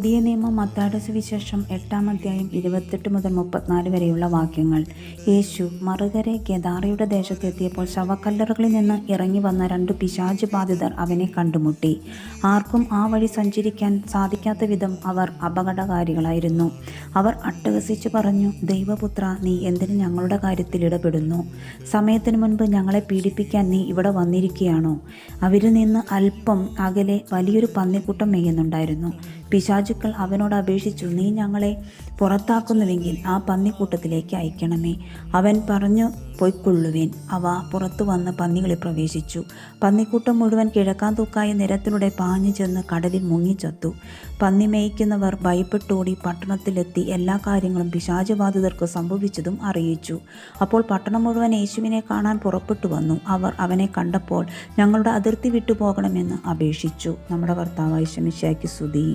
പുതിയ നിയമം മത്തായിയുടെ സുവിശേഷം 8-ാം അധ്യായം 28 മുതൽ 34 വരെയുള്ള വാക്യങ്ങൾ. യേശു മറുകരെ ഗെദാറയുടെ ദേശത്തെത്തിയപ്പോൾ ശവക്കല്ലറുകളിൽ നിന്ന് ഇറങ്ങി വന്ന 2 പിശാച് ബാധിതർ അവനെ കണ്ടുമുട്ടി. ആർക്കും ആ വഴി സഞ്ചരിക്കാൻ സാധിക്കാത്ത വിധം അവർ അപകടകാരികളായിരുന്നു. അവർ അട്ടഹസിച്ചു പറഞ്ഞു, ദൈവപുത്ര, നീ എന്തിന് ഞങ്ങളുടെ കാര്യത്തിൽ ഇടപെടുന്നു? സമയത്തിന് മുൻപ് ഞങ്ങളെ പീഡിപ്പിക്കാൻ നീ ഇവിടെ വന്നിരിക്കുകയാണോ? അവരിൽ നിന്ന് അല്പം അകലെ വലിയൊരു പന്നിക്കൂട്ടം മേയുന്നുണ്ടായിരുന്നു. പിശാചുക്കൾ അവനോട് അപേക്ഷിച്ചു, നീ ഞങ്ങളെ പുറത്താക്കുന്നുവെങ്കിൽ ആ പന്നിക്കൂട്ടത്തിലേക്ക് അയക്കണമേ. അവൻ പറഞ്ഞു, പൊയ്ക്കൊള്ളുവേൻ. അവ പുറത്തു വന്ന് പന്നികളിൽ പ്രവേശിച്ചു. പന്നിക്കൂട്ടം മുഴുവൻ കിഴക്കാൻ തൂക്കായ നിരത്തിലൂടെ പാഞ്ഞു ചെന്ന് കടലിൽ മുങ്ങിച്ചത്തു. പന്നി മേയ്ക്കുന്നവർ ഭയപ്പെട്ടോടി പട്ടണത്തിലെത്തി എല്ലാ കാര്യങ്ങളും പിശാചബാധിതർക്ക് സംഭവിച്ചതും അറിയിച്ചു. അപ്പോൾ പട്ടണം മുഴുവൻ യേശുവിനെ കാണാൻ പുറപ്പെട്ടു വന്നു. അവർ അവനെ കണ്ടപ്പോൾ ഞങ്ങളുടെ അതിർത്തി വിട്ടുപോകണമെന്ന് അപേക്ഷിച്ചു. നമ്മുടെ കർത്താവായ യേശു മിശിഹായ്ക്ക് സ്തുതി.